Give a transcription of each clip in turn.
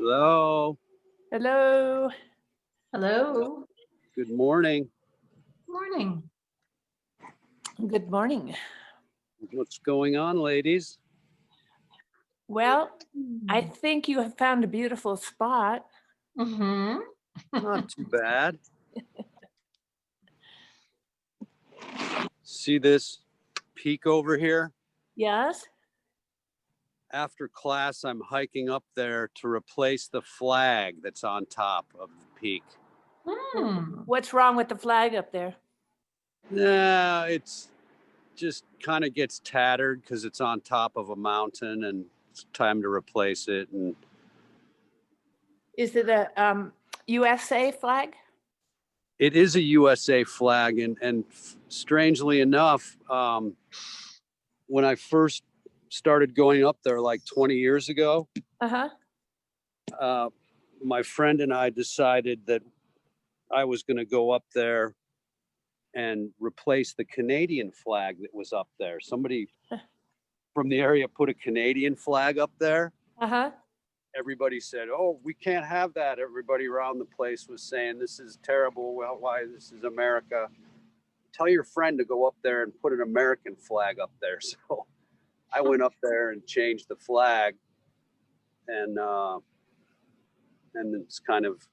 Hello. Hello. Hello. Good morning. Morning. Good morning. What's going on, ladies? Well, I think you have found a beautiful spot. Mm-hmm. Not too bad. See this peak over here? Yes? After class, I'm hiking up there to replace the flag that's on top of the peak. What's wrong with the flag up there? Yeah, it's just kind of gets tattered because it's on top of a mountain and it's time to replace it. And Is it a USA flag? it is a USA flag. And strangely enough, when I first started going up there like 20 years ago, my friend and I decided that I was going to go up there and replace the Canadian flag that was up there. Somebody from the area put a Canadian flag up there. Everybody said, "Oh, we can't have that." Everybody around the place was saying, "This is terrible. Well, why? This is America. Tell your friend to go up there and put an American flag up there." So I went up there and changed the flag, and it's kind of,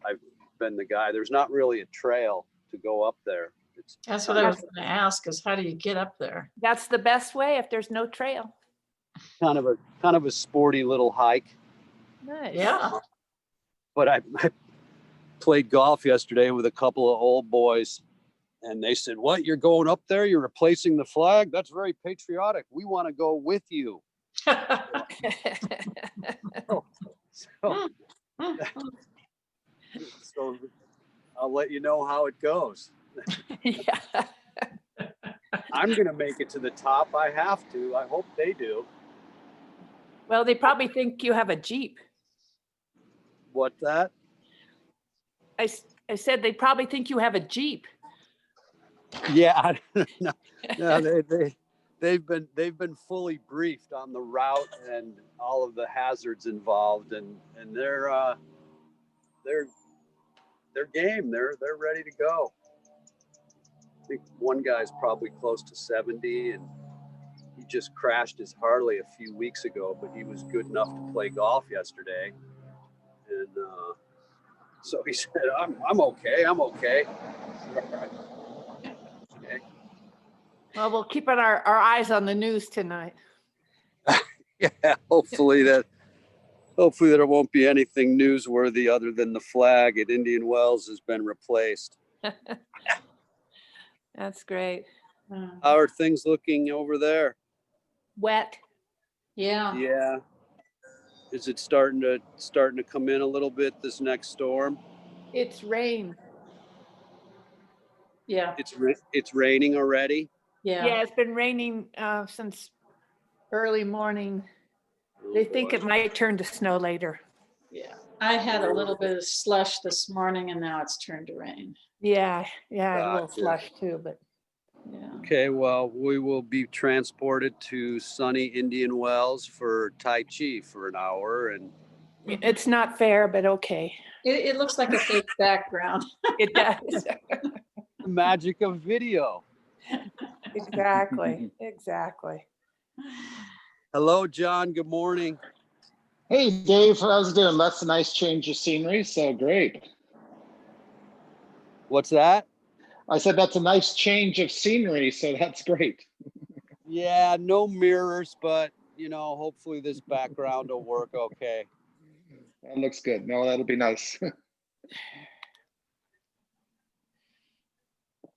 I've been the guy. There's not really a trail to go up there. That's what I was going to ask, is how do you get up there? That's the best way if there's no trail. Kind of a sporty little hike. Nice. Yeah. But I played golf yesterday with a couple of old boys, and they said, "What, you're going up there? You're replacing the flag? That's very patriotic. We want to go with you." So I'll let you know how it goes. Yeah. I'm going to make it to the top. I have to. I hope they do. Well, they probably think you have a Jeep. What's that? I said they probably think you have a Jeep. Yeah, no, they've been fully briefed on the route and all of the hazards involved, and they're game. They're ready to go. I think one guy's probably close to 70, and he just crashed his Harley a few weeks ago, but he was good enough to play golf yesterday, and so he said, "I'm okay. I'm okay." Okay. Well, we'll keep our eyes on the news tonight. Yeah, hopefully there won't be anything newsworthy other than the flag at Indian Wells has been replaced. That's great. How are things looking over there? Wet. Yeah. Yeah. Is it starting to come in a little bit, this next storm? It's rain. Yeah. It's raining already? Yeah, it's been raining since early morning. They think it might turn to snow later. Yeah. I had a little bit of slush this morning, and now it's turned to rain. Yeah, a little Gotcha. slush too, but Yeah. Okay, well, we will be transported to sunny Indian Wells for Tai Chi for an hour, and it's not fair, but okay. It looks like a fake background. It does. the magic of video. Exactly. Hello, John. Good morning. Hey, Dave. How's it doing? That's a nice change of scenery. So great. What's that? I said that's a nice change of scenery. So that's great. Yeah, no mirrors, but hopefully this background will work okay. That looks good. No, that'll be nice.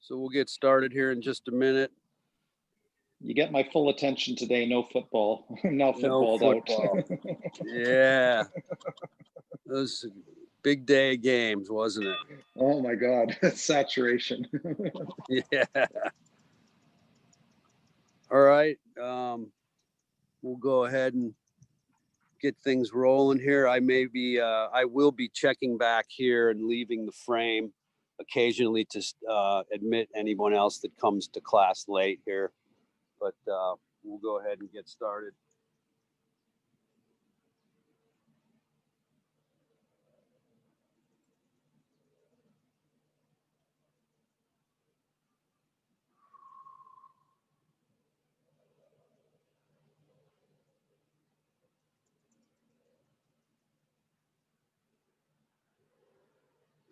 So we'll get started here in just a minute. You get my full attention today. No football. No football. Yeah. It was a big day of games, wasn't it? Oh my God. Saturation. Yeah. All right. We'll go ahead and get things rolling here. I will be checking back here and leaving the frame occasionally to admit anyone else that comes to class late here. But we'll go ahead and get started.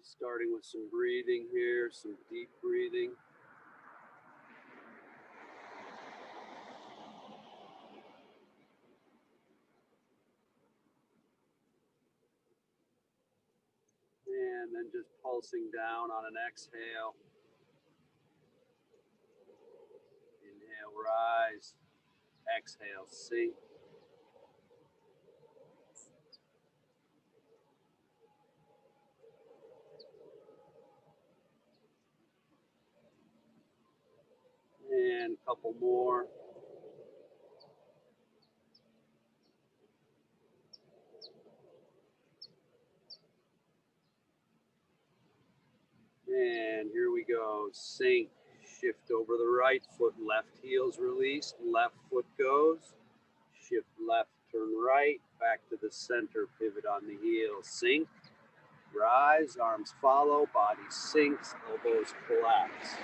Starting with some breathing here, some deep breathing. And then just pulsing down on an exhale. Inhale, rise. Exhale, sink. And a couple more. And here we go. Sink. Shift over the right foot. Left heel's released. Left foot goes. Shift left, turn right. Back to the center. Pivot on the heel. Sink. Rise. Arms follow. Body sinks. Elbows collapse.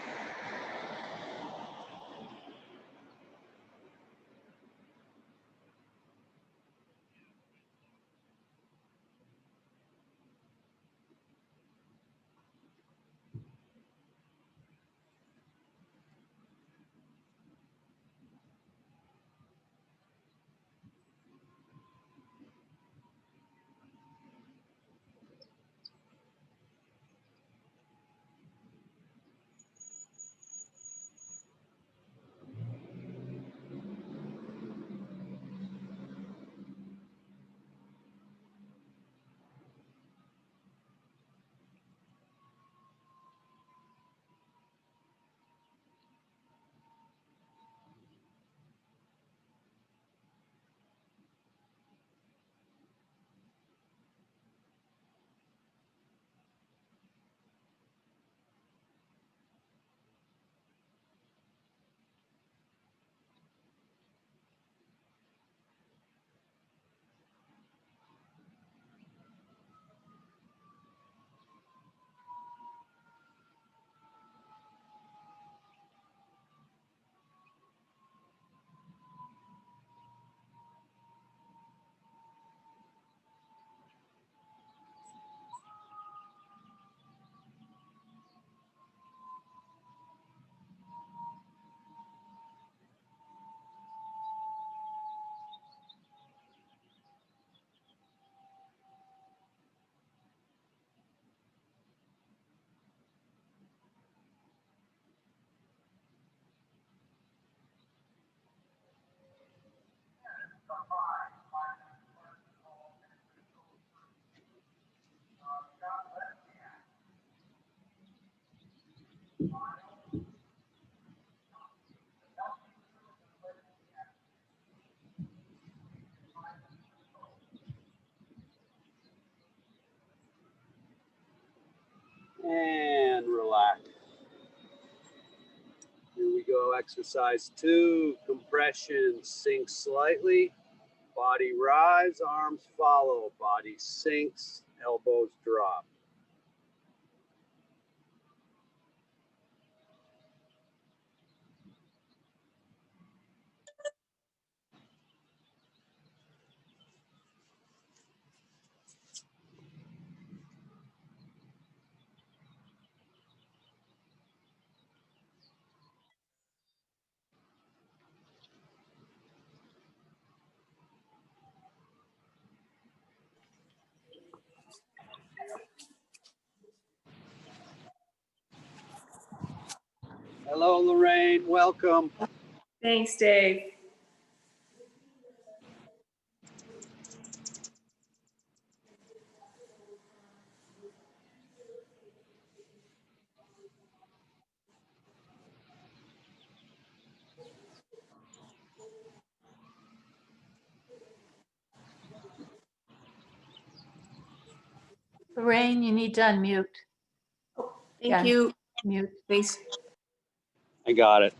And relax. Here we go, exercise 2, compression, sink slightly, body rise, arms follow, body sinks, elbows drop. Hello, Lorraine, welcome. Thanks, Dave. Lorraine, you need to unmute. Yeah. Thank you. Mute. Thanks. I got it.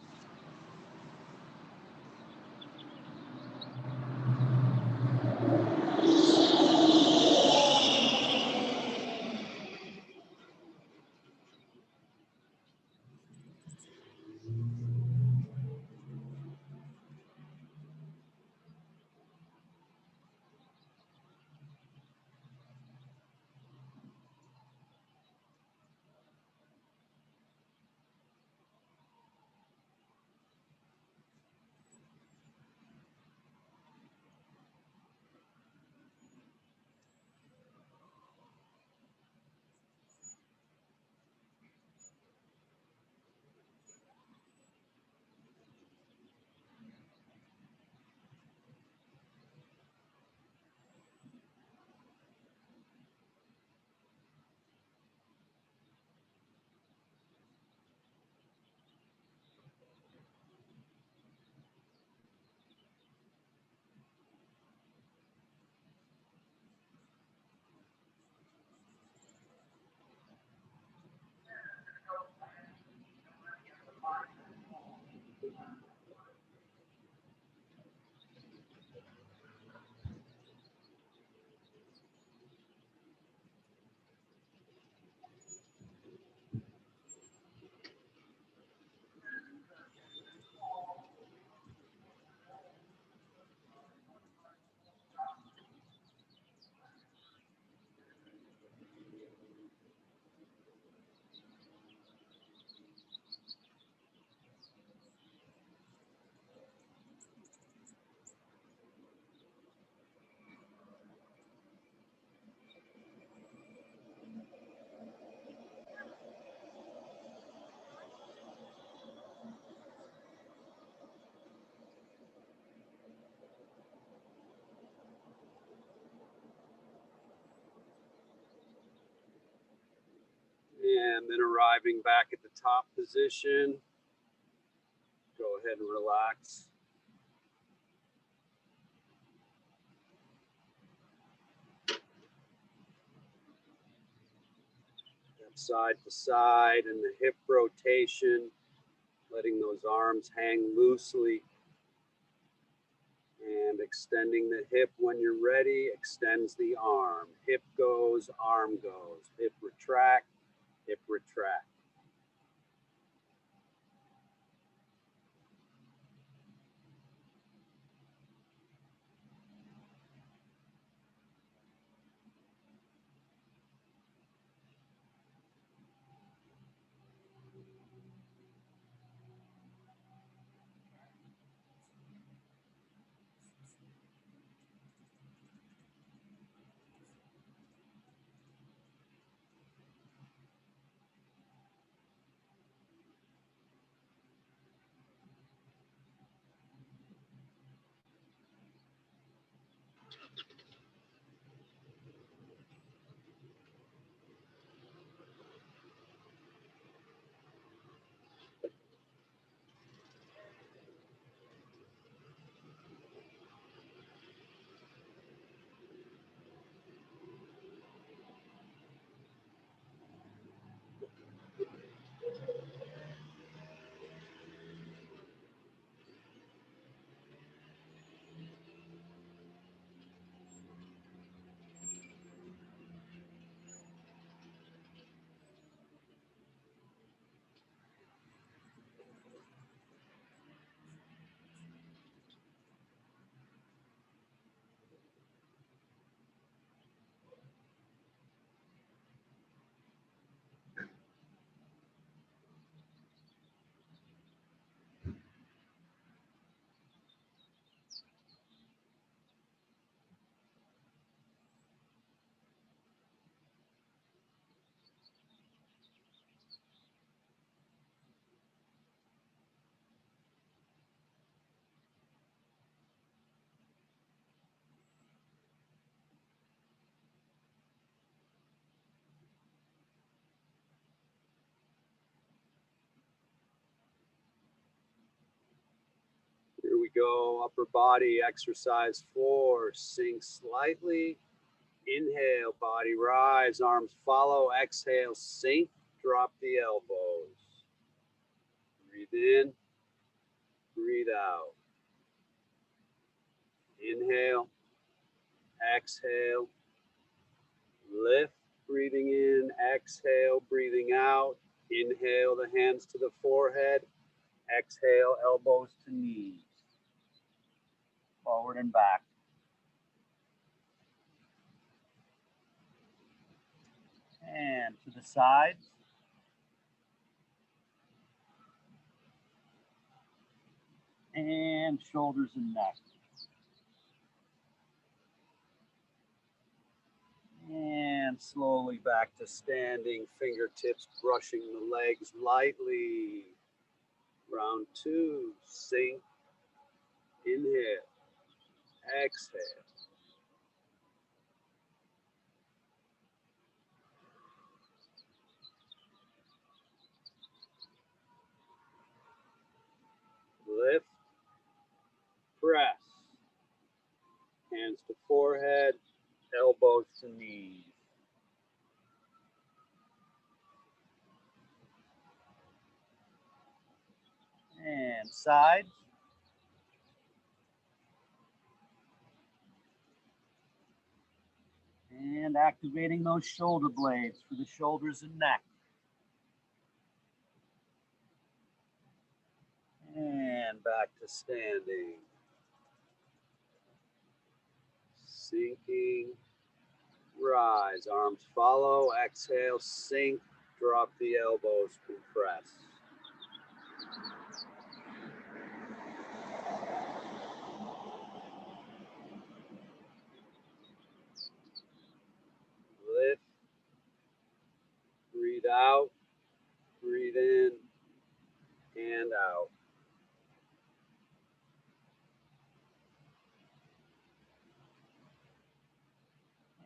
And then arriving back at the top position. Go ahead and relax. Side to side and the hip rotation, letting those arms hang loosely and extending the hip when you're ready, extends the arm. Hip goes, arm goes, hip retract, hip retract. Here we go, upper body exercise 4, sink slightly. Inhale, body rise, arms follow, exhale, sink, drop the elbows. Breathe in, breathe out. Inhale, exhale, lift, breathing in, exhale, breathing out. Inhale, the hands to the forehead, exhale, elbows to knees. Forward and back. And to the sides. And shoulders and neck. And slowly back to standing, fingertips brushing the legs lightly. Round 2, sink, inhale, exhale. Lift, press. Hands to forehead, elbows to knees. And sides. And activating those shoulder blades for the shoulders and neck. And back to standing. Sinking, rise, arms follow, exhale, sink, drop the elbows, compress. Lift, breathe out, breathe in, and out.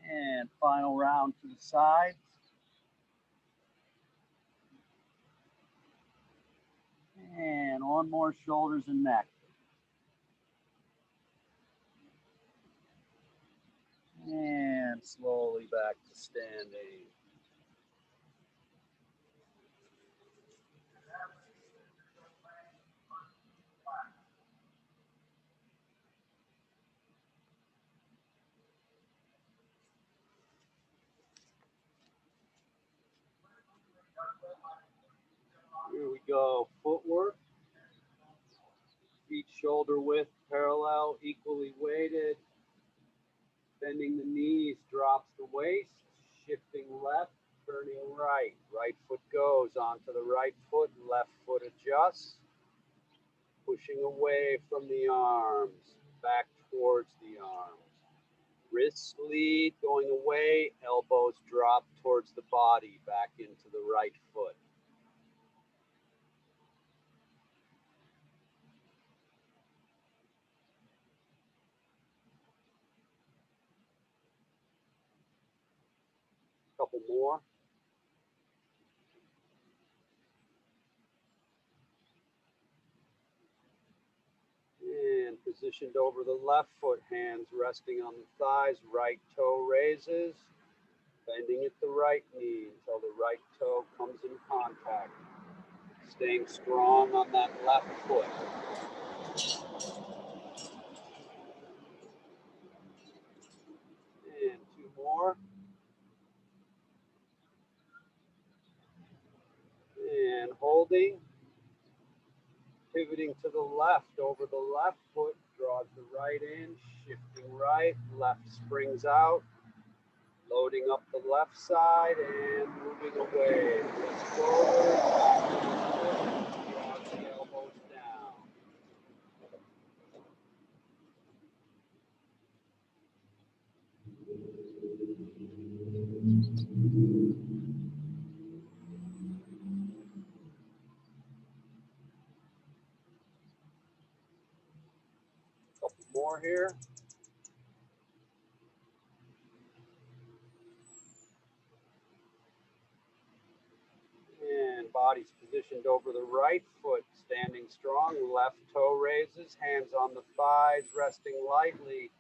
And final round to the sides. One more, shoulders and neck. And slowly back to standing. Here we go. Footwork. Feet shoulder width parallel, equally weighted. Bending the knees, drops the waist. Shifting left, turning right. Right foot goes onto the right foot, left foot adjusts. Pushing away from the arms, back towards the arms. Wrists lead, going away, elbows drop towards the body, back into the right foot. Couple more. And positioned over the left foot, hands resting on the thighs, right toe raises, bending at the right knee until the right toe comes in contact. Staying strong on that left foot. And two more. And holding. Pivoting to the left over the left foot, draws the right in, shifting right, left springs out, loading up the left side and moving away. Twist forward, draws the elbows down. Couple more here. And body's positioned over the right foot, standing strong, left toe raises, hands on the thighs, resting lightly,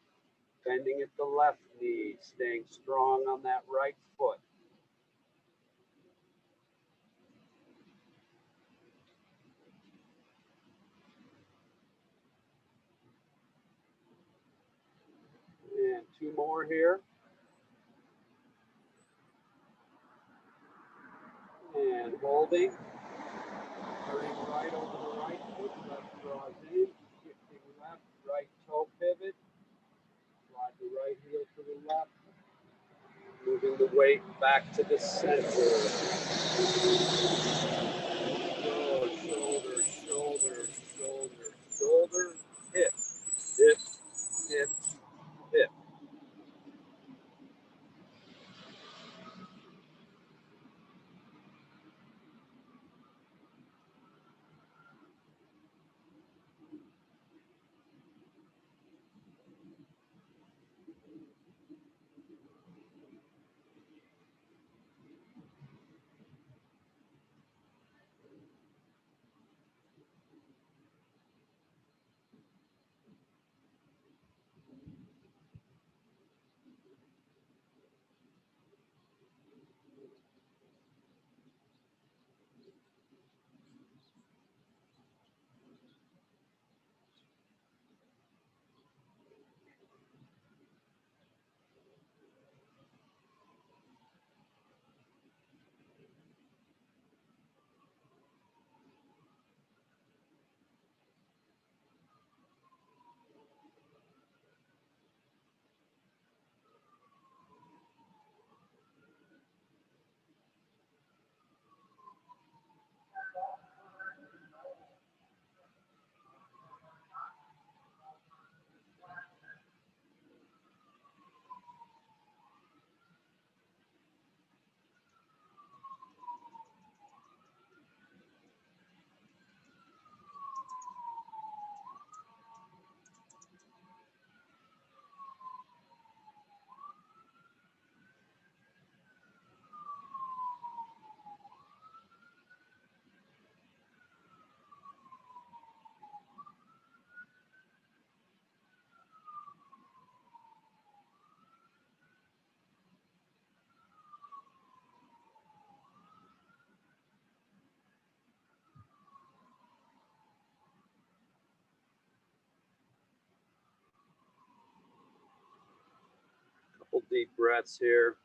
bending at the left knee, staying strong on that right foot. And two more here. And holding. Turning right over the right foot, left draws in, shifting left, right toe pivot. Slide the right heel to the left. Moving the weight back to the center. Go, shoulder, shoulder, shoulder, shoulder, hip, hip, hip, hip. Couple deep breaths here.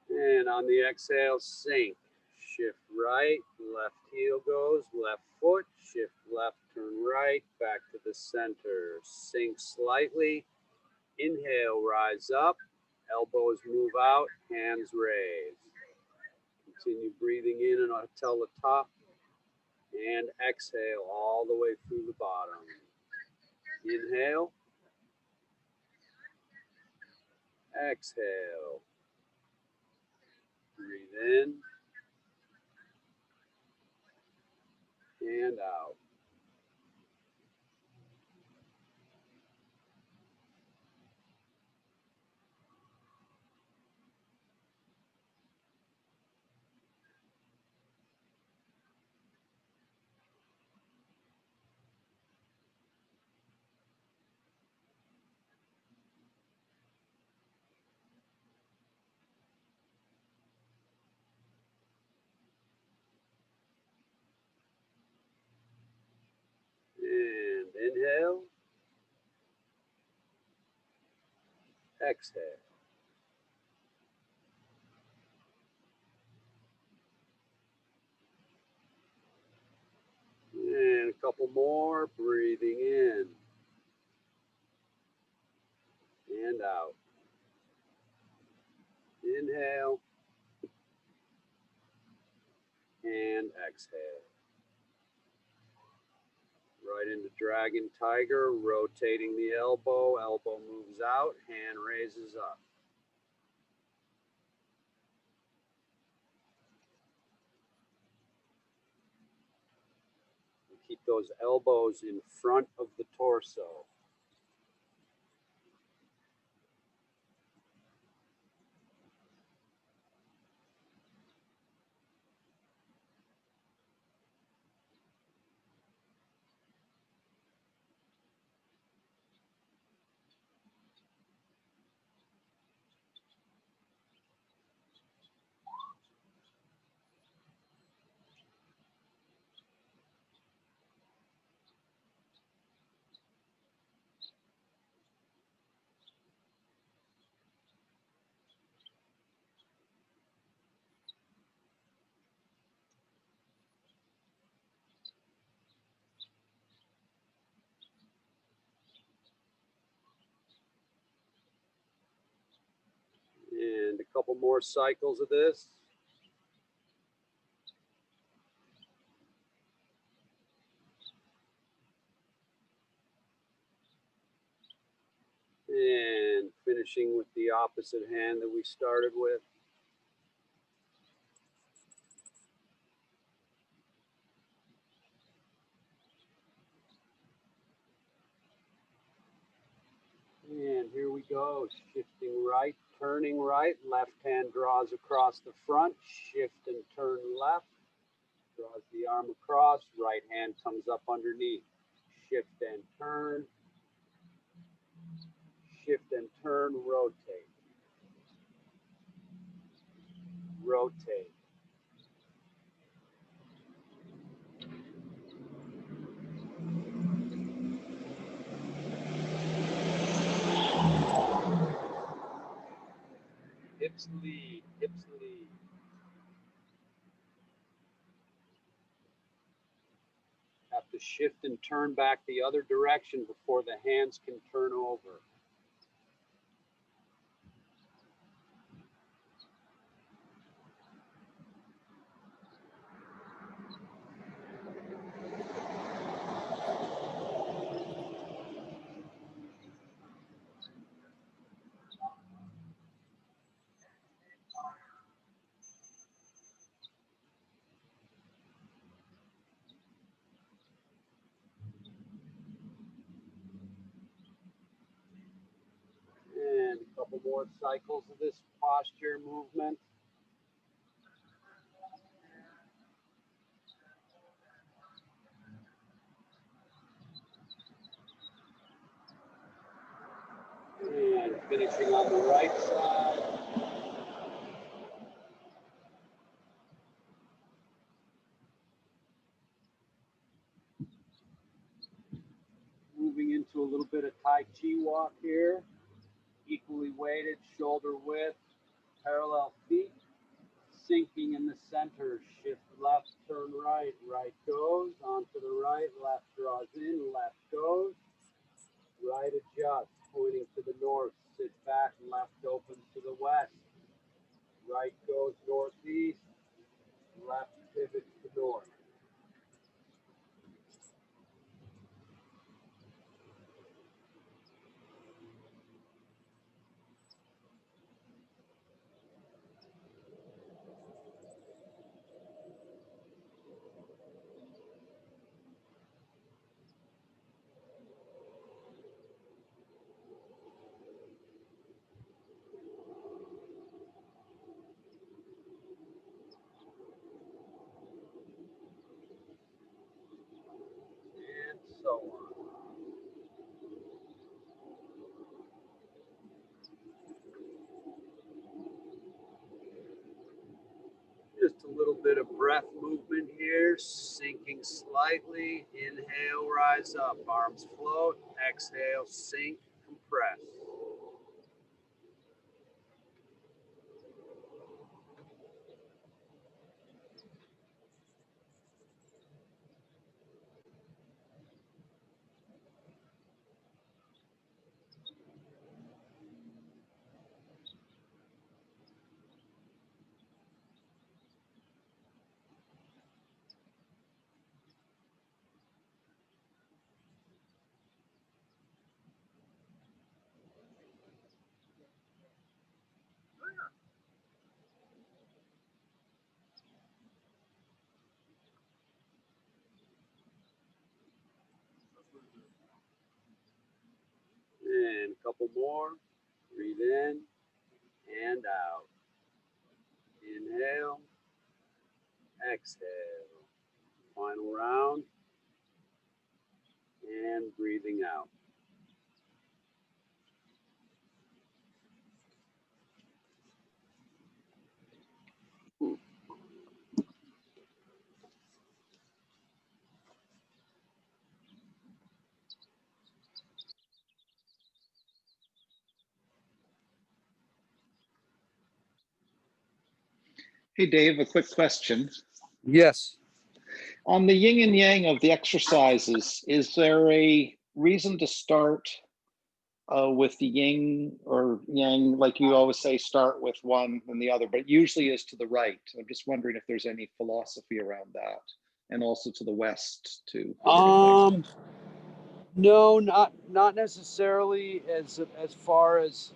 And on the exhale, sink. Shift right, left heel goes, left foot, shift left, turn right, back to the center. Sink slightly. Inhale, rise up. Elbows move out, hands raised. Continue breathing in until the top. And exhale all the way through the bottom. Inhale. Exhale. Breathe in and out. And inhale. Exhale. And a couple more. Breathing in and out. Inhale and exhale. Right into Dragon Tiger, rotating the elbow. Elbow moves out, hand raises up. Keep those elbows in front of the torso. And a couple more cycles of this. And finishing with the opposite hand that we started with. And here we go, shifting right, turning right, left hand draws across the front, shift and turn left, draws the arm across, right hand comes up underneath, shift and turn, rotate, rotate. Hips lead, hips lead. Have to shift and turn back the other direction before the hands can turn over. And a couple more cycles of this posture movement. And finish into a little bit of Tai Chi walk here. Equally weighted, shoulder width, parallel feet. Sinking in the center, shift left, turn right, right goes, onto the right, left draws in, left goes, right adjusts, pointing to the north, sit back, left opens to the west, right goes northeast, left pivots to north. And so on. Just a little bit of breath movement here, sinking slightly. Inhale, rise up, arms float. Exhale, sink, compress. And a couple more. Breathe in and out. Inhale, exhale. Final round. And breathing out. Hey, Dave, a quick question. Yes. On the yin and yang of the exercises, is there a reason to start with the yin or yang? Like you always say, start with one and the other, but usually is to the right. I'm just wondering if there's any philosophy around that, and also to the west too. No, not necessarily as far as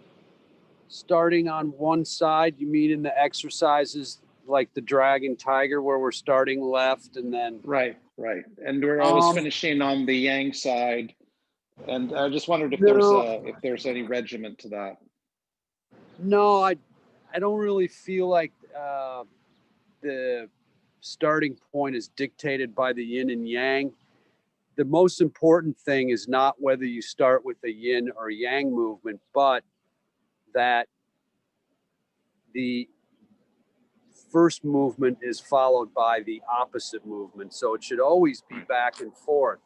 starting on one side. You mean in the exercises like the dragon tiger where we're starting left and then Right. And we're always finishing on the yang side. And I just wondered if there's any regiment to that. No, I don't really feel like the starting point is dictated by the yin and yang. The most important thing is not whether you start with the yin or yang movement, but that the first movement is followed by the opposite movement. So it should always be back and forth,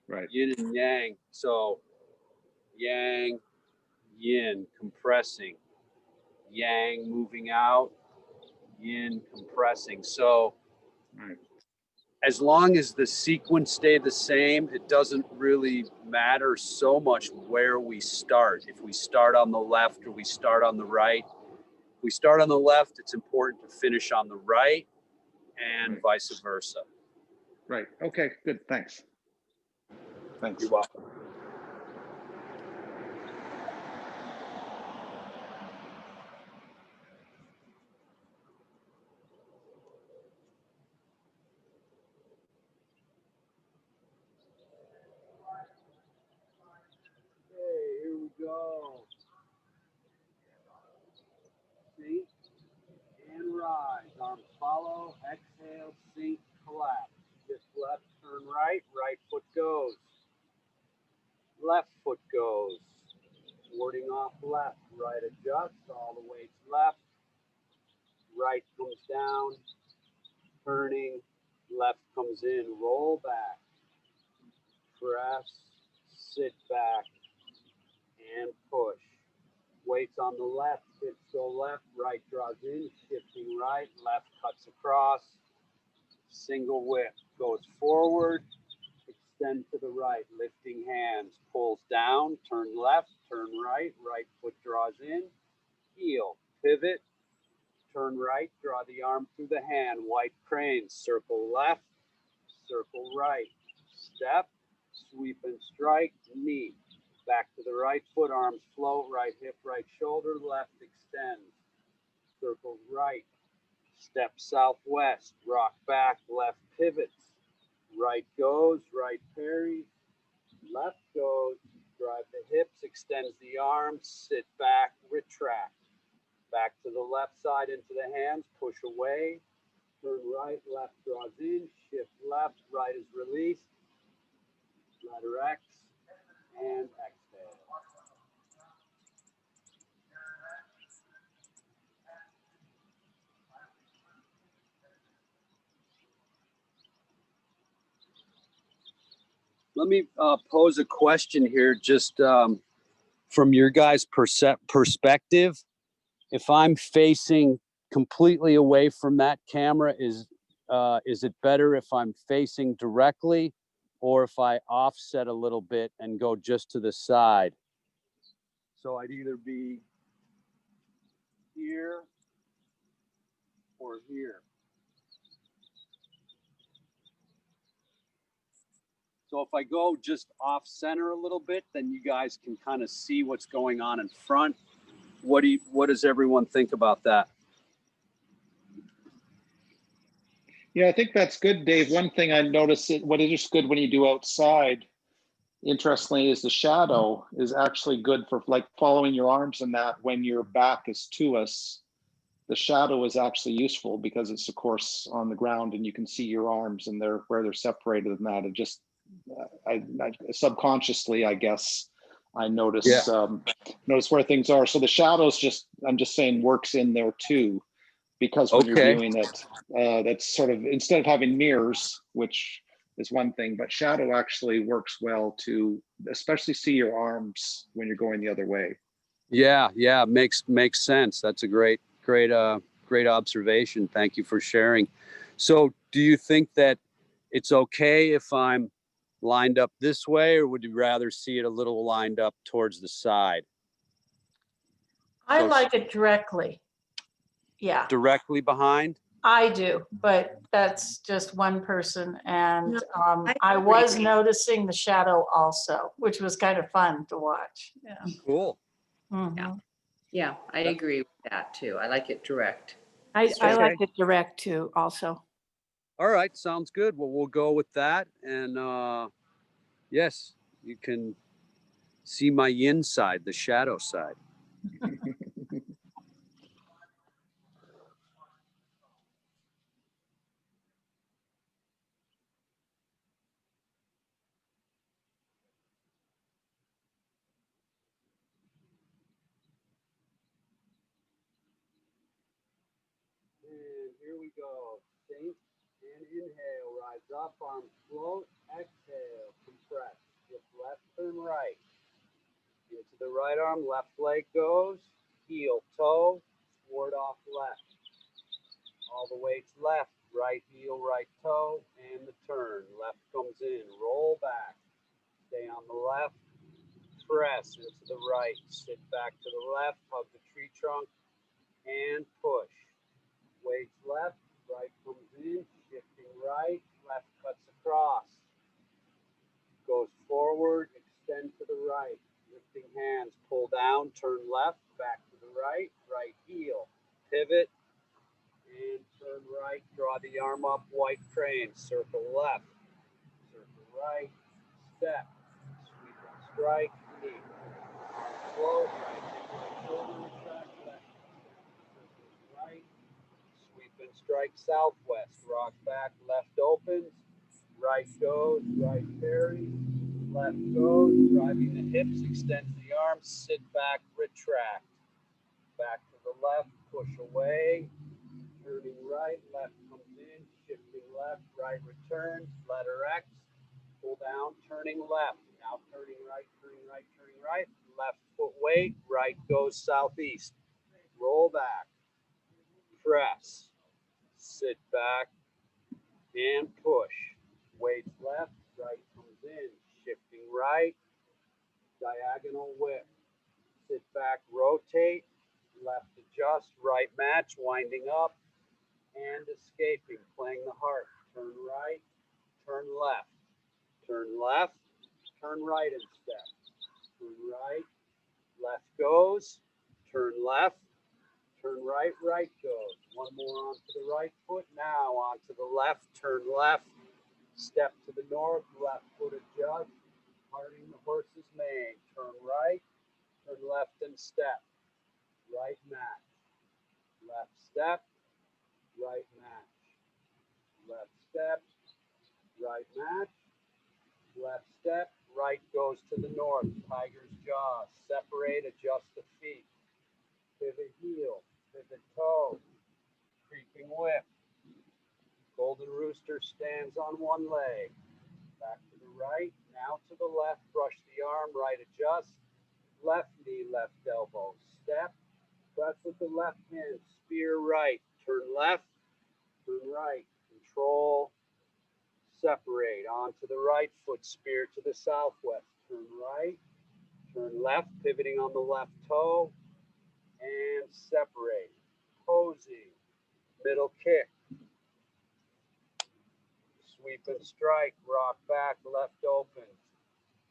Right. yin and yang. So yang, yin, compressing, yang, moving out, yin, compressing. So Right. as long as the sequence stay the same, it doesn't really matter so much where we start. If we start on the left or we start on the right. If we start on the left, it's important to finish on the right, and vice versa. Right. Okay, good. Thanks. You're welcome. Okay, here we go. Sink and rise. Arms follow. Exhale, sink, collapse. Shift left, turn right. Right foot goes. Left foot goes. Warding off left. Right adjusts. All the weights left. Right comes down. Turning. Left comes in. Roll back. Press. sit back, and push. Weights on the left, hips go left, right draws in, shifting right, left cuts across, single whip, goes forward, extend to the right, lifting hands, pulls down, turn left, turn right, right foot draws in, heel, pivot, turn right, draw the arm through the hand, white crane, circle left, circle right, step, sweep and strike, knee, back to the right foot, arms float, right hip, right shoulder, left extends, circle right, step southwest, rock back, left pivots, right goes, right parry, left goes, drive the hips, extends the arms, sit back, retract, back to the left side into the hands, push away, turn right, left draws in, shift left, right is released, letter X, and exhale. Let me pose a question here, just from your guys' perspective. If I'm facing completely away from that camera, is it better if I'm facing directly, or if I offset a little bit and go just to the side? So I'd either be here or here. So if I go just off center a little bit, then you guys can kind of see what's going on in front. What does everyone think about that? Yeah, I think that's good, Dave. One thing I noticed, what is good when you do outside, interestingly, is the shadow is actually good for like following your arms in that when your back is to us. The shadow is actually useful because it's of course on the ground and you can see your arms and where they're separated and that. It just, I subconsciously, I guess, I notice notice where things are. So the shadows I'm just saying works in there too, because when you're viewing it, that's sort of, instead of having mirrors, which is one thing, but shadow actually works well to especially see your arms when you're going the other way. Yeah, makes sense. That's a great observation. Thank you for sharing. So do you think that it's okay if I'm lined up this way, or would you rather see it a little lined up towards the side? I So like it directly. Yeah, directly behind? I do, but that's just one person. And No, I agree. was noticing the shadow also, which was kind of fun to watch. Yeah. Cool. Mhm. Yeah, I agree with that too. I like it direct. I Okay. like it direct too, also. All right, sounds good. Well, we'll go with that. And yes, you can see my yin side, the shadow side. And here we go. Sink and inhale. Rise up, arms float. Exhale, compress. Shift left, turn right. Into the right arm, left leg goes. Heel, toe, ward off left. All the weights left. Right heel, right toe, and the turn. Left comes in. Roll back. Stay on the left. Press into the right. Sit back to the left. Hug the tree trunk and push. Weights left, right comes in, shifting right, left cuts across, goes forward, extend to the right, lifting hands, pull down, turn left, back to the right, right heel, pivot, and turn right, draw the arm up, white crane, circle left, circle right, step, sweep and strike, knee, arm float, right hip, right shoulder, retract, left, circle right, sweep and strike southwest, rock back, left opens, right goes, right parry, left goes, driving the hips, extends the arms, sit back, retract, back to the left, push away, turning right, left comes in, shifting left, right returns, letter X, pull down, turning left, Now turning right, turning right, turning right. Left foot weight, right goes southeast. Roll back, press, sit back, and push. Weights left, right comes in, shifting right, diagonal whip. Sit back, rotate, left adjust, right match, winding up, and escaping, playing the heart. Turn right, turn left, turn left, turn right and step. Turn right, left goes, turn left, turn right, right goes. One more onto the right foot, now onto the left, turn left, step to the north, left foot adjust, parting the horse's mane. Turn right, turn left and step. Right match, left step, right match, left step, right match, left step, right goes to the north, tiger's jaw, separate, adjust the feet, pivot heel, pivot toe, creeping whip, golden rooster stands on one leg, back to the right, now to the left, brush the arm, right adjust, left knee, left elbow, step, press with the left hand, spear right, turn left, turn right, control, separate, onto the right foot, spear to the southwest, turn right, turn left, pivoting on the left toe, and separate, posing, middle kick, sweep and strike, rock back, left opens,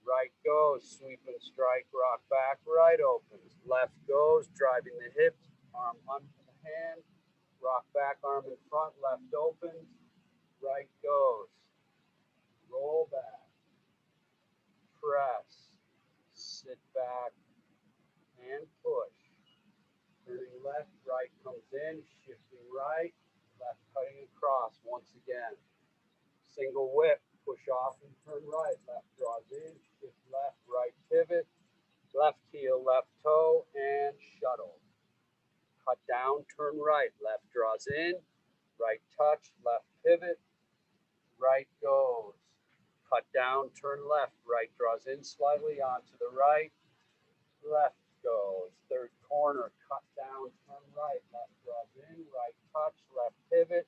right goes, sweep and strike, rock back, right opens, left goes, driving the hips, arm under the hand, rock back, arm in front, left opens, right goes, roll back, press, sit back, and push. Turning left, right comes in, shifting right, left cutting across once again. Single whip, push off and turn right, left draws in, shift left, right pivot, left heel, left toe, and shuttle. Cut down, turn right, left draws in, right touch, left pivot, right goes. Cut down, turn left, right draws in slightly onto the right, left goes. Third corner, cut down, turn right, left draws in, right touch, left pivot,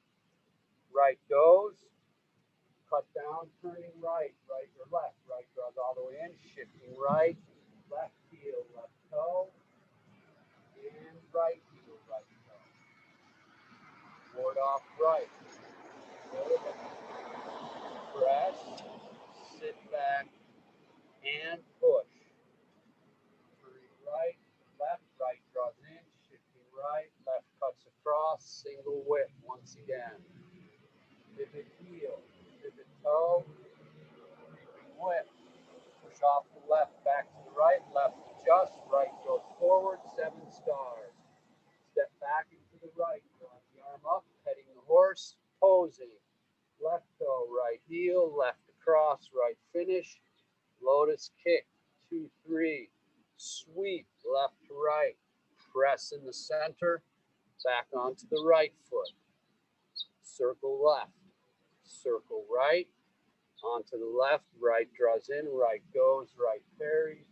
right goes. Cut down, turning right, right or left, right draws all the way in, shifting right, left heel, left toe, and right heel, right toe. Ward off right, roll back, press, sit back, and push. Turning right, left, right draws in, shifting right, left cuts across, single whip once again. Pivot heel, pivot toe, creeping whip. Push off the left, back to the right, left adjust, right goes forward, 7 stars. Step back into the right, draw the arm up, heading the horse, posing. Left toe, right heel, left across, right finish, lotus kick, 2, 3, sweep, left to right, press in the center, back onto the right foot, circle left, circle right, onto the left, right draws in, right goes, right parries,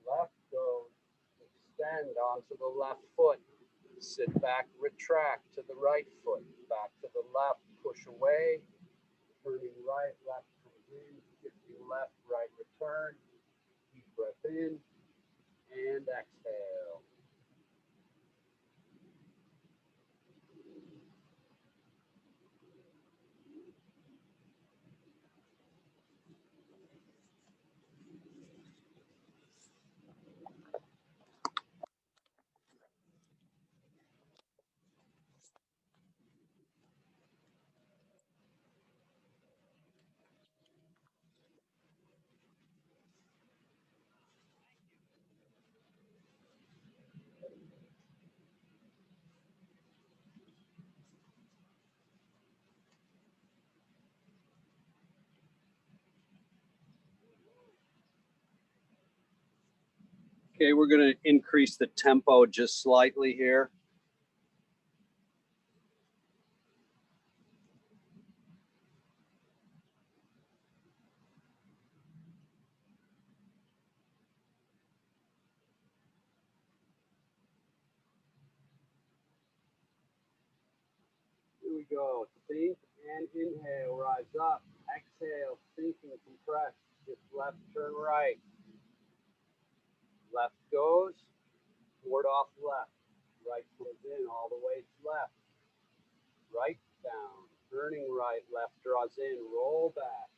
left goes, extend onto the left foot, sit back, retract to the right foot, back to the left, push away, turning right, left comes in, shifting left, right return, deep breath in, and exhale. Okay, we're going to increase the tempo just slightly here. we go. Think and inhale, rise up. Exhale, sink and compress. Shift left, turn right. Left goes, ward off left. Right comes in, all the way to left. Right down, turning right, left draws in, roll back.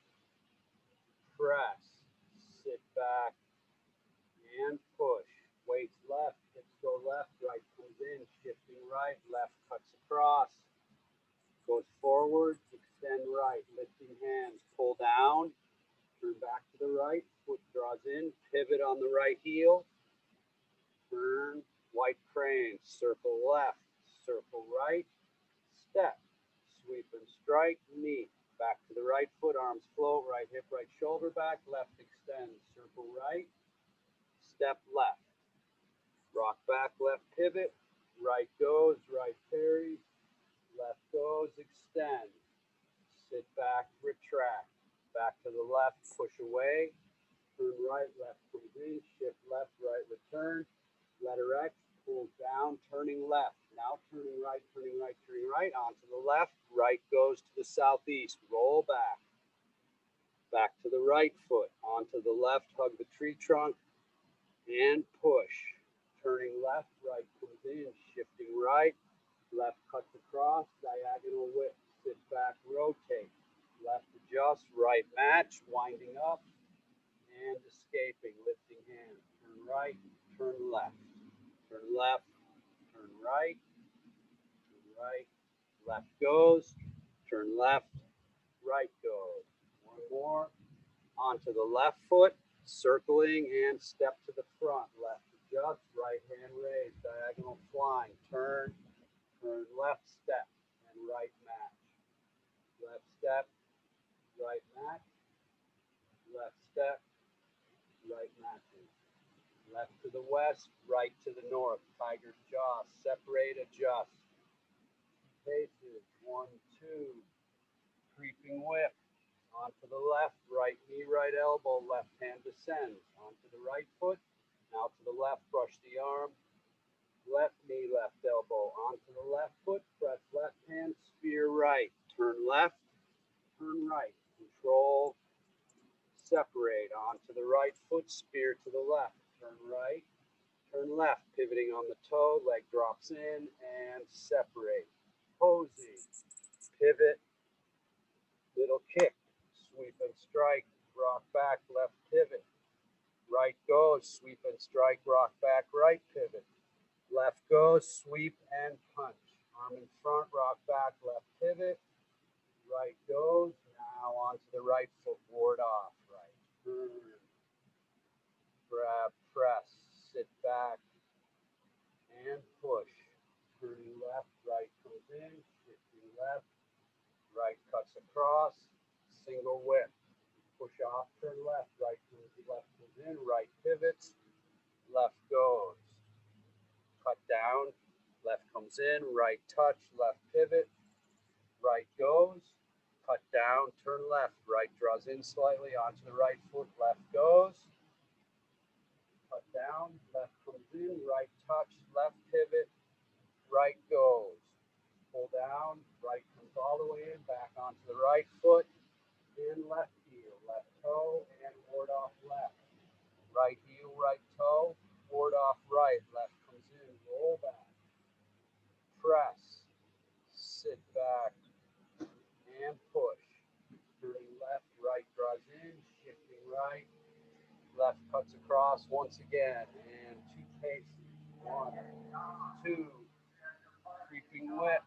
Press, sit back, and push. Weights left, hips go left, right comes in, shifting right, left cuts across. Goes forward, extend right, lifting hands, pull down, turn back to the right, foot draws in, pivot on the right heel, turn, white crane, circle left, circle right, step, sweep and strike, knee, back to the right foot, arms float, right hip, right shoulder back, left extend, circle right, step left, rock back, left pivot, right goes, right parries, left goes, extend, sit back, retract, back to the left, push away, turn right, left comes in, shift left, right return, letter X, pull down, turning left, now turning right, onto the left, right goes to the southeast, roll back, back to the right foot, onto the left, hug the tree trunk, and push, turning left, right comes in, shifting right, left cuts across, diagonal whip, sit back, rotate, left adjust, right match, winding up, and escaping, lifting hands, turn right, turn left, turn left, turn right, left goes, turn left, right goes. One more, onto the left foot, circling and step to the front, left adjust, right hand raise, diagonal flying, turn left step, and right match, left step, right match, left step, right matches. Left to the west, right to the north. Tiger's jaw, separate, adjust. Paces, 1, 2. Creeping whip. Onto the left, right knee, right elbow, left hand descends. Onto the right foot. Now to the left, brush the arm. Left knee, left elbow. Onto the left foot, press left hand, spear right. Turn left, turn right. Control, separate. Onto the right foot, spear to the left. Turn right. Turn left, pivoting on the toe, leg drops in and separate. Posing, pivot, little kick, sweep and strike, rock back, left pivot. Right goes, sweep and strike, rock back, right pivot. Left goes, sweep and punch. Arm in front, rock back, left pivot. Right goes, now onto the right foot, ward off, right. Turn, grab, press, sit back, and push. Turning left, right comes in, shifting left, right cuts across, single whip. Push off, turn left, right comes in, right pivots, left goes. Cut down, left comes in, right touch, left pivot, right goes. Cut down, turn left, right draws in slightly onto the right foot, left goes. Cut down, left comes in, right touch, left pivot, right goes. Pull down, right comes all the way in, back onto the right foot, in left heel, left toe, and ward off left. Right heel, right toe, ward off right, left comes in, roll back, press, sit back, and push. Turning left, right draws in, shifting right, left cuts across once again, and 2 paces. 1, 2, creeping whip.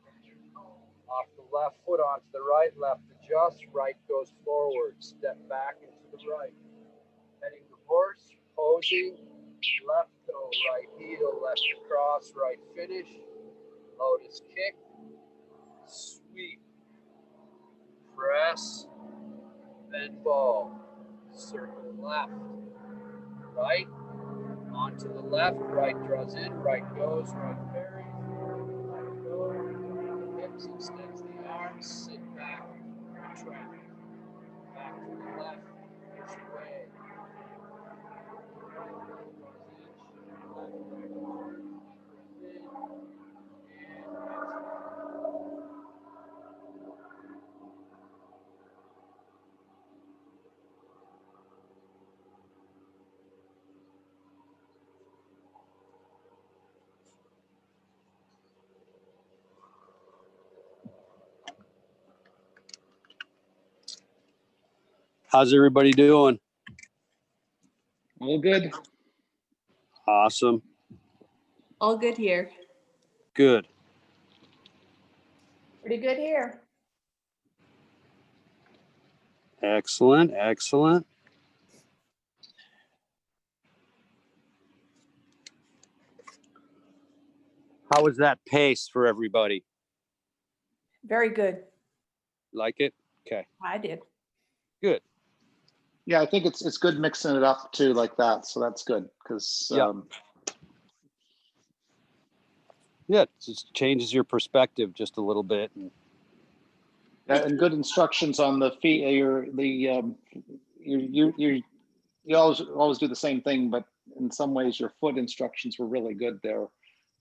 Off the left foot onto the right, left adjust, right goes forward, step back into the right. Heading the horse, posing, left toe, right heel, left across, right finish, lotus kick, sweep, press, bend ball, circle left, right, onto the left, right draws in, right goes, right parries, left goes, around the hips, extends the arms, sit back, retract. Back to the left, push away. Right heel goes in, shift left, right turn, knee goes in, and exhale. How's everybody doing? All good. Awesome. All good here. Good. Pretty good here. Excellent. Excellent. How was that pace for everybody? Very good. Like it? Okay. I did. Good. Yeah, I think it's good mixing it up too like that. So that's good because Yeah. Yeah, it just changes your perspective just a little bit. and good instructions on the feet. You always do the same thing, but in some ways your foot instructions were really good there.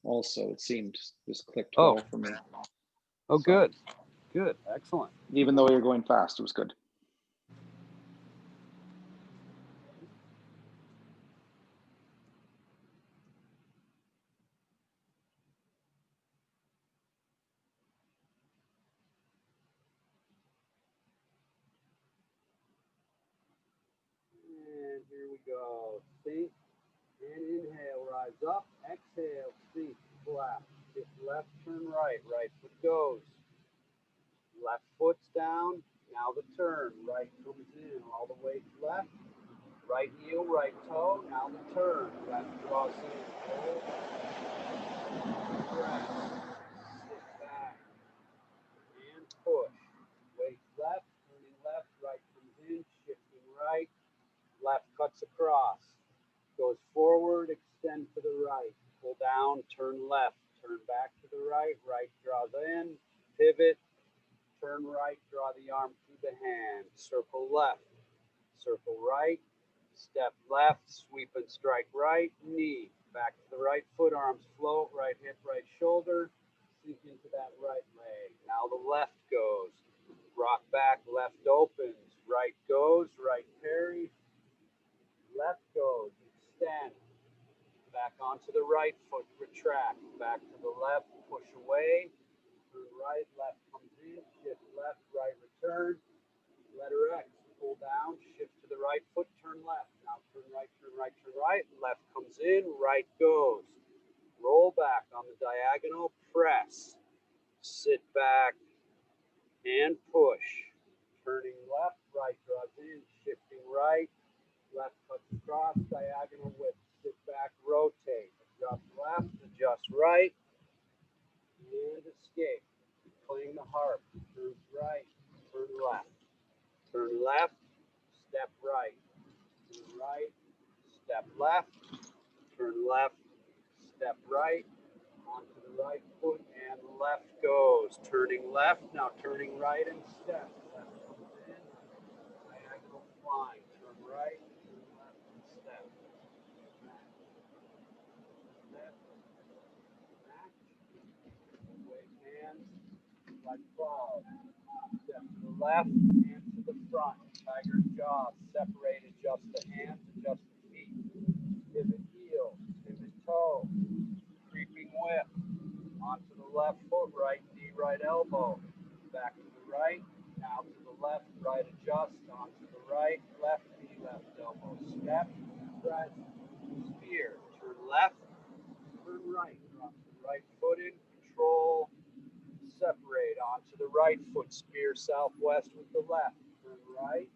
Also, it seemed just clicked Oh. well for me. Oh, So, good. Good. Excellent. Even though you're going fast, it was good. And here we go. Sink and inhale, rise up. Exhale, sink, flat. Shift left, turn right. Right foot goes. Left foot's down. Now the turn. Right comes in all the way left. Right heel, right toe. Now the turn. Left draws in. Hold. Press. Sit back. And push. Weight left. Turning left. Right comes in. Shifting right. Left cuts across. Goes forward. Extend to the right. Pull down. Turn left. Turn back to the right. Right draws in. Pivot. Turn right, draw the arm through the hand, circle left, circle right, step left, sweep and strike right, knee, back to the right foot, arms float, right hip, right shoulder, sink into that right leg. Now the left goes, rock back, left opens, right goes, right parry, left goes, extend, back onto the right foot, retract, back to the left, push away, turn right, left comes in, shift left, right return, letter X, pull down, shift to the right foot, turn left. Now turn right, turn right, turn right, left comes in, right goes. Roll back on the diagonal, press, sit back, and push. Turning left, right draws in, shifting right, left cuts across, diagonal whip, sit back, rotate, adjust left, adjust right, and escape. Playing the harp, turn right, turn left, step right, turn right, step left, turn left, step right, onto the right foot, and left goes. Turning left, now turning right and step. Left comes in, diagonal flying, turn right, turn left and step. Back, step, back, wave hands, like ball. Step to the left and to the front. Tiger jaw, separate, adjust the hands, adjust the feet. Pivot heel, pivot toe. Creeping whip. Onto the left foot, right knee, right elbow. Back to the right, now to the left, right adjust. Onto the right, left knee, left elbow. Step, press, spear. Turn left, turn right. Drop the right foot in, control. Separate onto the right foot, spear southwest with the left. Turn right,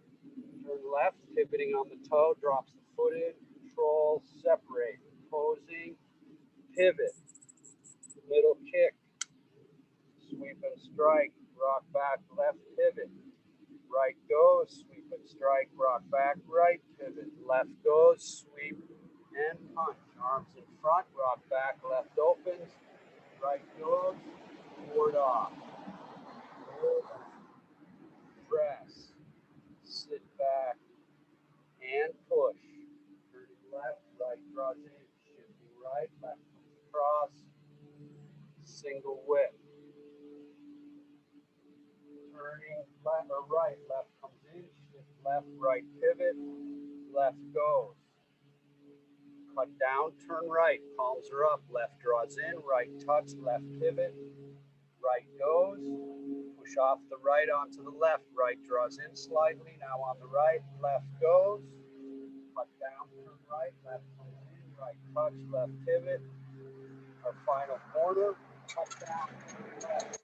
turn left, pivoting on the toe, drops the foot in, control, separate, posing, pivot, middle kick, sweep and strike, rock back, left pivot, right goes, sweep and strike, rock back, right pivot, left goes, sweep and punch, arms in front, rock back, left opens, right goes, forward off. Hold on. Press, sit back, and push. Turning left, right draws in, shifting right, left comes across, single whip. Turning left or right, left comes in, shift left, right pivot, left goes. Cut down, turn right, palms are up, left draws in, right tucks, left pivot, right goes, Push off the right onto the left. Right draws in slightly. Now on the right, left goes. Cut down, turn right, left comes in, right touch, left pivot. Our final corner, cut down, turn left.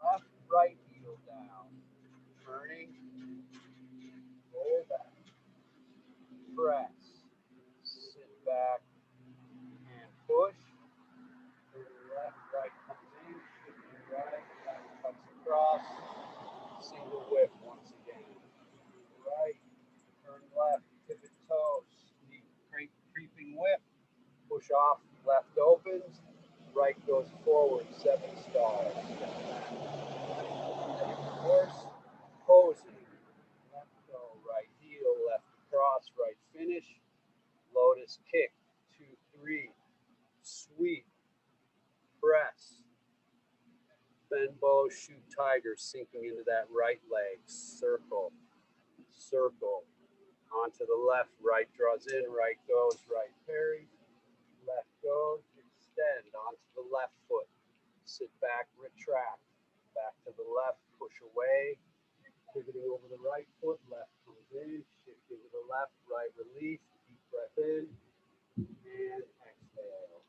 Left, right heel down. Turning, roll back, press, sit back and push. Turn left, right comes in, shifting right, left cuts across. Single whip once again. Right, turn left, pivot toe, creeping whip. Push off, left opens, right goes forward, 7 stars. Horse, posing, left go, right heel, left cross, right finish, lotus kick, 2, 3, sweep, press, bend bow, shoot tiger, sinking into that right leg, circle, circle, onto the left, right draws in, right goes, right parry, left goes, extend onto the left foot, sit back, retract, back to the left, push away, pivoting over the right foot, left comes in, shifting to the left, right release, deep breath in, and exhale.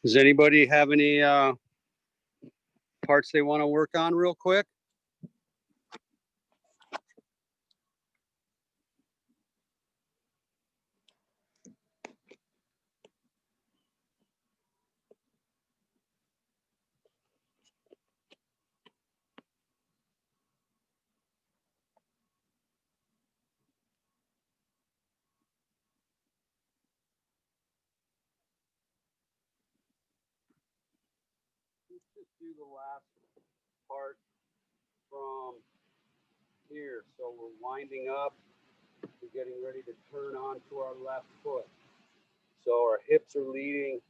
Does anybody have any parts they want to work on real quick? Let's just do the last part from here. So we're winding up. We're getting ready to turn onto our left foot. So our hips are leading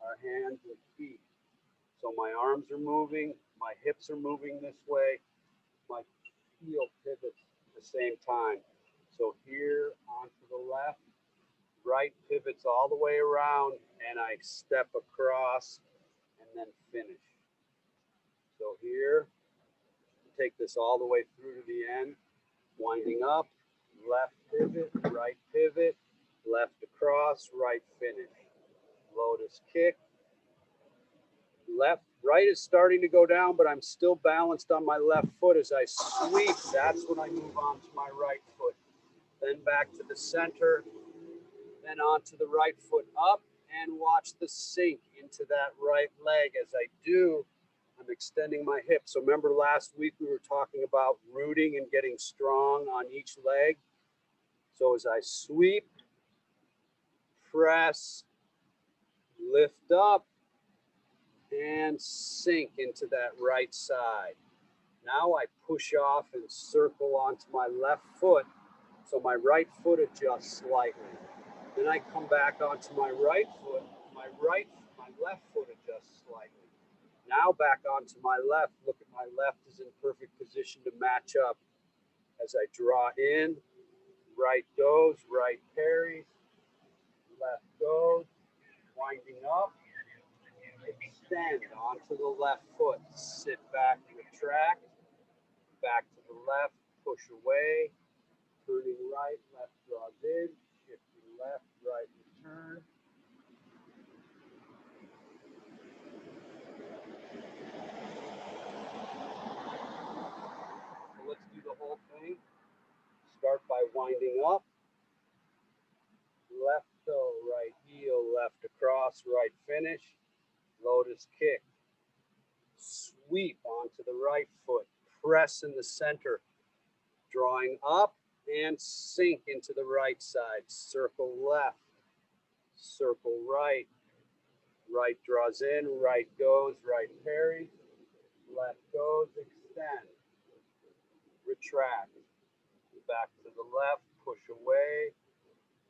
our hands and feet. So my arms are moving, my hips are moving this way, my heel pivots at the same time. So here onto the left, right pivots all the way around, and I step across and then finish. So here, take this all the way through to the end, winding up, left pivot, left across, right finish. Lotus kick, left, right is starting to go down, but I'm still balanced on my left foot as I sweep. That's when I move on to my right foot. Then back to the center, then onto the right foot up, and watch the sink into that right leg. As I do, I'm extending my hip. So remember last week we were talking about rooting and getting strong on each leg. So as I sweep, press, lift up, and sink into that right side. Now I push off and circle onto my left foot, so my right foot adjusts slightly. Then I come back onto my right foot, my left foot adjusts slightly. Now back onto my left, look at my left is in perfect position to match up. As I draw in, right goes, right parries, left goes, winding up, extend onto the left foot, sit back, retract, back to the left, push away, turning right, left draws in, shifting left, right return. So let's do the whole thing. Start by winding up, left toe, right heel, left across, right finish, lotus kick, sweep onto the right foot, press in the center, drawing up, and sink into the right side. Circle left, circle right. Right draws in, right goes, right parries, left goes, extend, retract, back to the left, push away,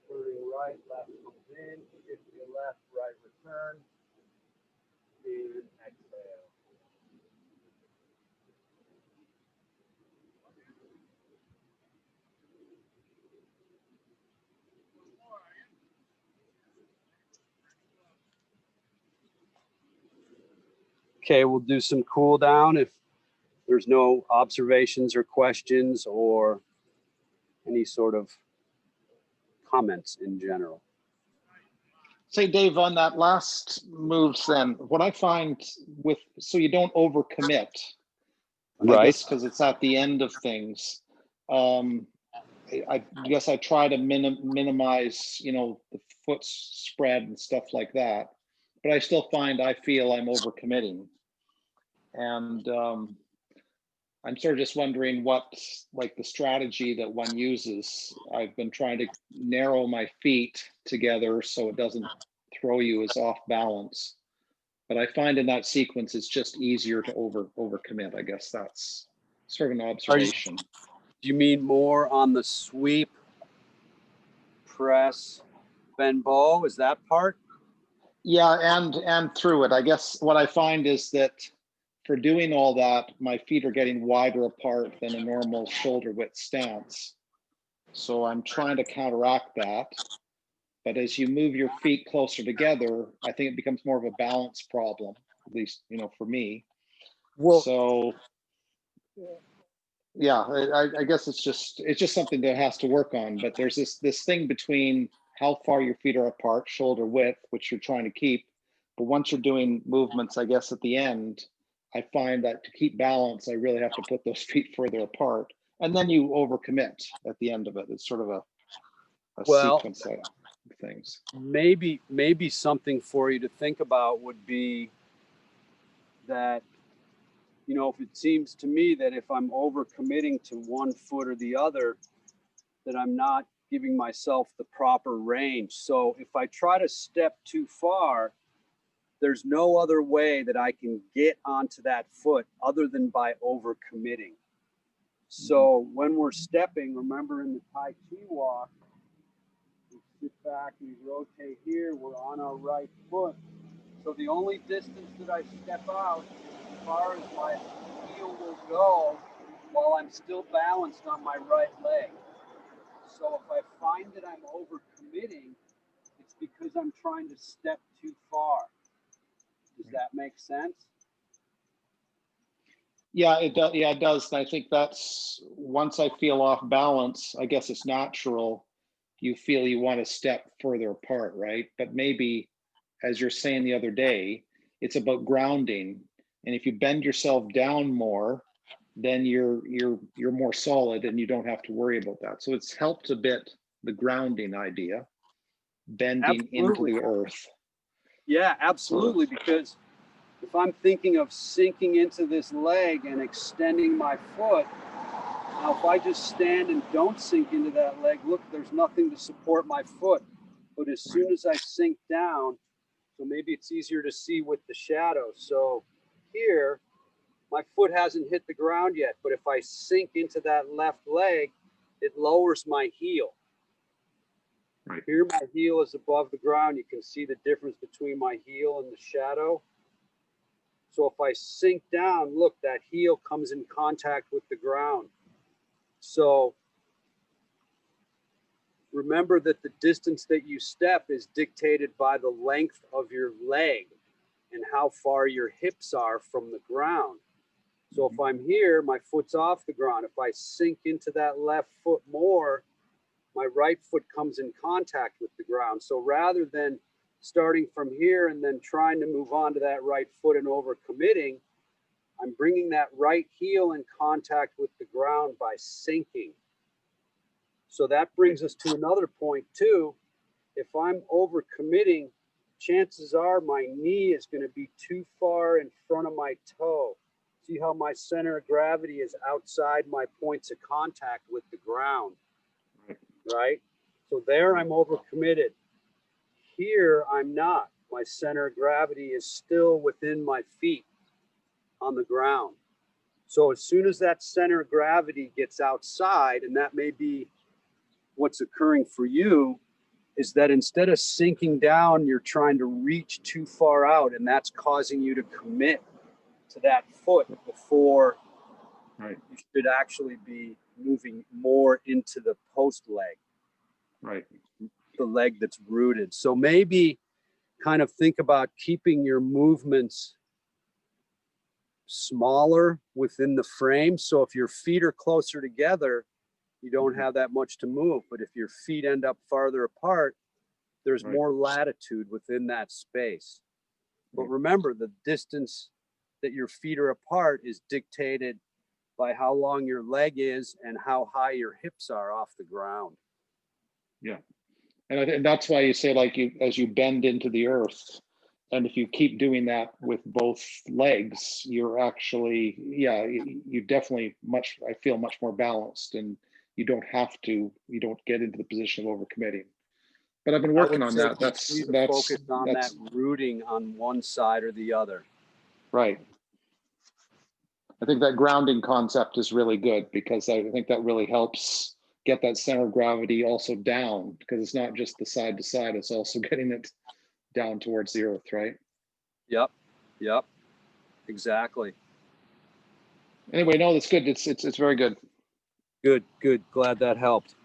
turning right, left comes in, shift your left, right return, and exhale. Okay, we'll do some cool down if there's no observations or questions or any sort of comments in general. Say, Dave, on that last moves then, what I find with, so you don't overcommit, I guess, because it's at the end of things. I guess I try to minimize, the foot spread and stuff like that, but I still find I feel I'm overcommitting. And I'm sort of just wondering what, like the strategy that one uses. I've been trying to narrow my feet together so it doesn't throw you as off balance. But I find in that sequence, it's just easier to overcommit. I guess that's sort of an observation. Do you mean more on the sweep, press, bend bow? Is that part? Yeah, and through it. I guess what I find is that for doing all that, my feet are getting wider apart than a normal shoulder width stance. So I'm trying to counteract that. But as you move your feet closer together, I think it becomes more of a balance problem, at least, for me. Well, so yeah, I guess it's just something that has to work on. But there's this thing between how far your feet are apart, shoulder width, which you're trying to keep. But once you're doing movements, I guess at the end, I find that to keep balance, I really have to put those feet further apart. And then you overcommit at the end of it. It's sort of a sequence of things. Maybe something for you to think about would be that, if it seems to me that if I'm overcommitting to one foot or the other, that I'm not giving myself the proper range. So if I try to step too far, there's no other way that I can get onto that foot other than by overcommitting. So when we're stepping, remember in the Tai Chi walk, we sit back, we rotate here, we're on our right foot. So the only distance that I step out is as far as my heel will go while I'm still balanced on my right leg. So if I find that I'm overcommitting, it's because I'm trying to step too far. Does that make sense? Yeah, it does. Yeah, it does. And I think that's, once I feel off balance, I guess it's natural. You feel you want to step further apart, right? But maybe, as you're saying the other day, it's about grounding. And if you bend yourself down more, then you're more solid and you don't have to worry about that. So it's helped a bit, the grounding idea, bending into the earth. Yeah, absolutely. Because if I'm thinking of sinking into this leg and extending my foot, now if I just stand and don't sink into that leg, look, there's nothing to support my foot. But as soon as I sink down, so maybe it's easier to see with the shadow. So here, my foot hasn't hit the ground yet, but if I sink into that left leg, it lowers my heel. Right. Here, my heel is above the ground. You can see the difference between my heel and the shadow. So if I sink down, look, that heel comes in contact with the ground. So remember that the distance that you step is dictated by the length of your leg and how far your hips are from the ground. So if I'm here, my foot's off the ground. If I sink into that left foot more, my right foot comes in contact with the ground. So rather than starting from here and then trying to move on to that right foot and overcommitting, I'm bringing that right heel in contact with the ground by sinking. So that brings us to another point too. If I'm overcommitting, chances are my knee is going to be too far in front of my toe. See how my center of gravity is outside my points of contact with the ground. right? So there I'm overcommitted. Here I'm not. My center of gravity is still within my feet on the ground. So as soon as that center of gravity gets outside, and that may be what's occurring for you, is that instead of sinking down, you're trying to reach too far out, and that's causing you to commit to that foot before Right, you should actually be moving more into the post leg, right, the leg that's rooted. So maybe kind of think about keeping your movements smaller within the frame. So if your feet are closer together, you don't have that much to move. But if your feet end up farther apart, there's Right. more latitude within that space. But remember, the distance that your feet are apart is dictated by how long your leg is and how high your hips are off the ground. yeah. And I think that's why you say, like, you, as you bend into the earth, and if you keep doing that with both legs, you're actually, yeah, you definitely I feel much more balanced, and you don't get into the position of overcommitting. But I've been I working would on say that. continue to focus on that rooting on one side or the other. Right. I think that grounding concept is really good, because I think that really helps get that center of gravity also down, because it's not just the side to side, it's also getting it down towards the earth, right? Yep. Yep. Exactly. Anyway, no, that's good. It's very good. Good. Good. Glad that helped.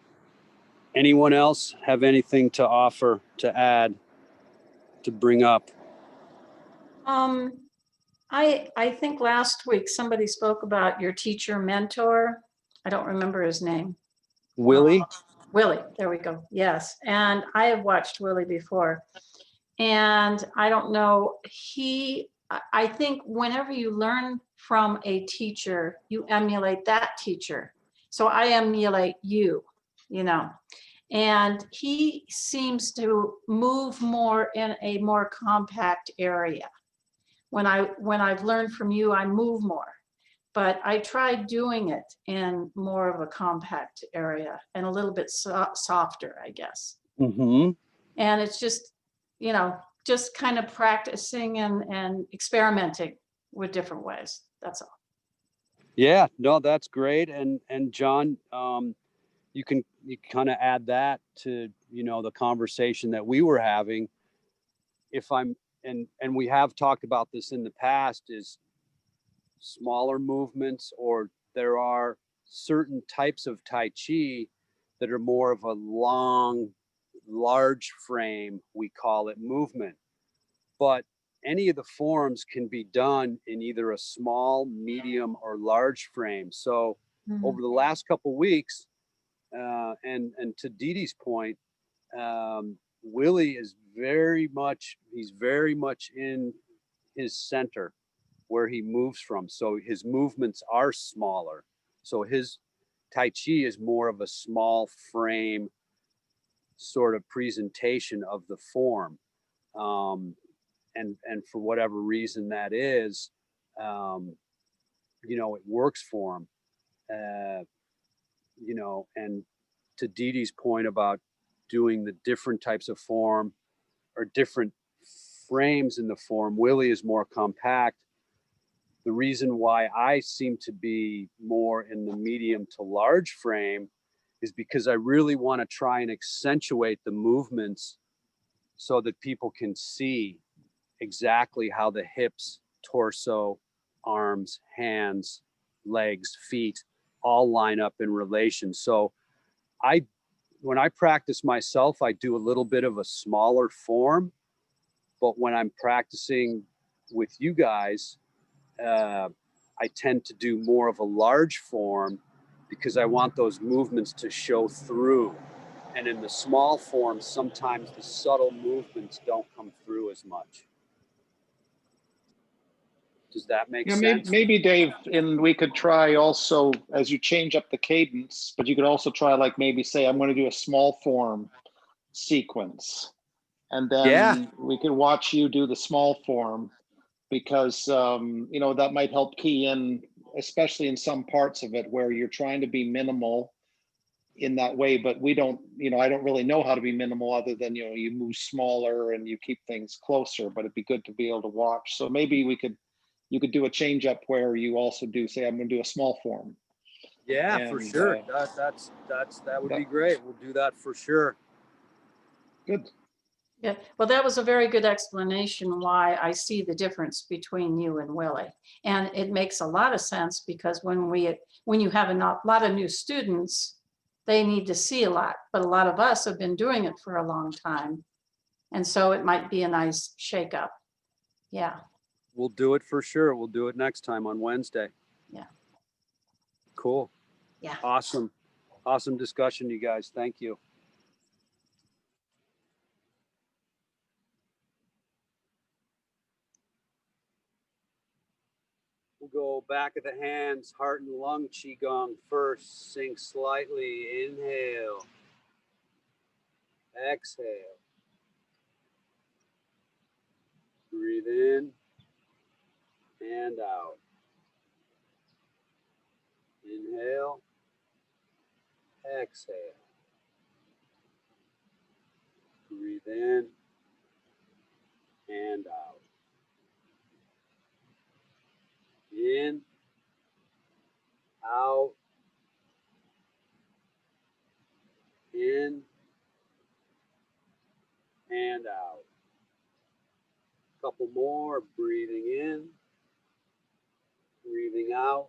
Anyone else have anything to offer, to add, to bring up? I think last week somebody spoke about your teacher mentor. I don't remember his name. Willie? Willie, there we go. Yes. And I have watched Willie before. And I don't know, I think whenever you learn from a teacher, you emulate that teacher. So I emulate you, you know. And he seems to move more in a more compact area. When I've learned from you, I move more. But I tried doing it in more of a compact area and a little bit softer, I guess. Mm-hmm. And it's just, you know, just kind of practicing and experimenting with different ways. That's all. Yeah, no, that's great. And John, you kind of add that to, the conversation that we were having. And we have talked about this in the past, is smaller movements, or there are certain types of Tai Chi that are more of a large frame, we call it, movement. But any of the forms can be done in either a small, medium, or large frame. So over the last couple weeks, and to Dee Dee's point, Willie is he's very much in his center where he moves from. So his movements are smaller. So his Tai Chi is more of a small frame sort of presentation of the form. And for whatever reason that is, it works for him. And to Dee Dee's point about doing the different types of form or different frames in the form, Willie is more compact. The reason why I seem to be more in the medium to large frame is because I really want to try and accentuate the movements so that people can see exactly how the hips, torso, arms, hands, legs, feet all line up in relation. So when I practice myself, I do a little bit of a smaller form, but when I'm practicing with you guys, I tend to do more of a large form because I want those movements to show through. And in the small form, sometimes the subtle movements don't come through as much. Does that make Yeah, sense? maybe Dave, and we could try also, as you change up the cadence, but you could also try, like, maybe say, I'm going to do a small form sequence. And then we could watch you do the small form, because, that might help key in, especially in some parts of it where you're trying to be minimal, in that way, but we don't, I don't really know how to be minimal other than, you move smaller and you keep things closer, but it'd be good to be able to watch. So maybe you could do a change up where you also do say, I'm going to do a small form. Yeah, for sure. That would be great. We'll do that for sure. Good. Yeah, well, that was a very good explanation why I see the difference between you and Willie. And it makes a lot of sense because when you have a lot of new students, they need to see a lot, but a lot of us have been doing it for a long time. And so it might be a nice shakeup. Yeah. We'll do it for sure. We'll do it next time on Wednesday. Yeah. Cool. Yeah. Awesome. Awesome discussion, you guys. Thank you. We'll go back of the hands, heart and lung qigong first. Sink slightly. Inhale. Exhale. Breathe in and out. Inhale. Exhale. Breathe in and out. In, out, in, and out. Couple more, breathing in, breathing out.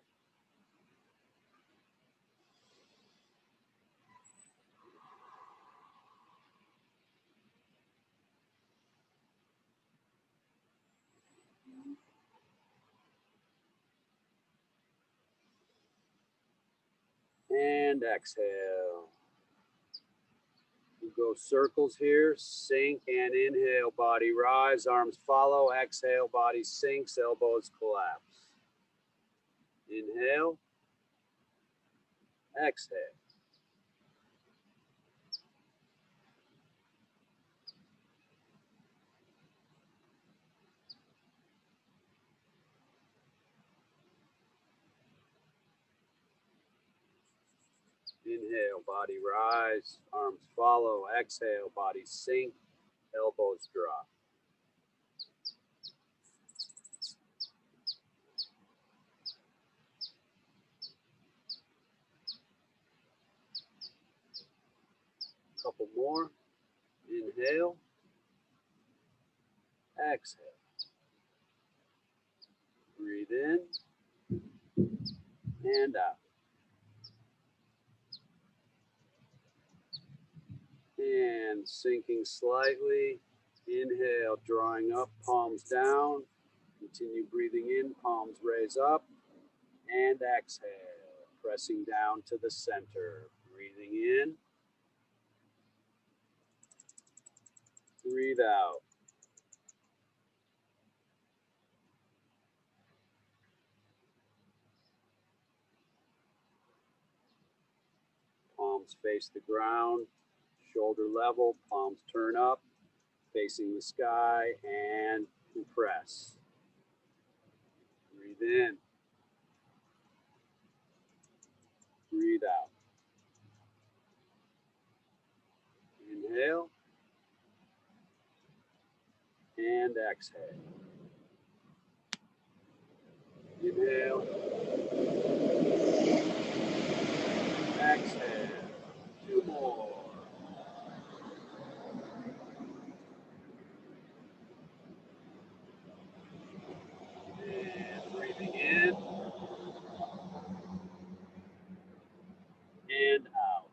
And exhale. We'll go circles here. Sink and inhale, body rise, arms follow. Exhale, body sinks, elbows collapse. Inhale. Exhale. Inhale, body rise, arms follow. Exhale, body sink, elbows drop. Couple more. Inhale. Exhale. Breathe in and out. And sinking slightly. Inhale, drawing up, palms down. Continue breathing in, palms raise up. And exhale, pressing down to the center. Breathing in. Breathe out. Palms face the ground, shoulder level, palms turn up, facing the sky, and compress. Breathe in. Breathe out. Inhale. And exhale. Inhale. Exhale. Two more. And breathing in and out.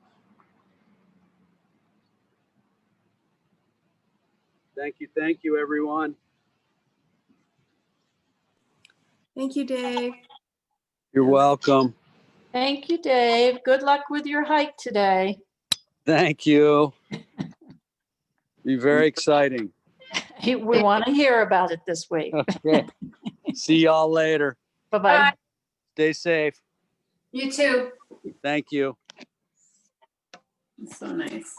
Thank you, everyone. Thank you, Dave. You're welcome. Thank you, Dave. Good luck with your hike today. Thank you. Be very exciting. We want to hear about it this week. Okay. See y'all later. Bye-bye. Stay safe. You too. Thank you. It's so nice.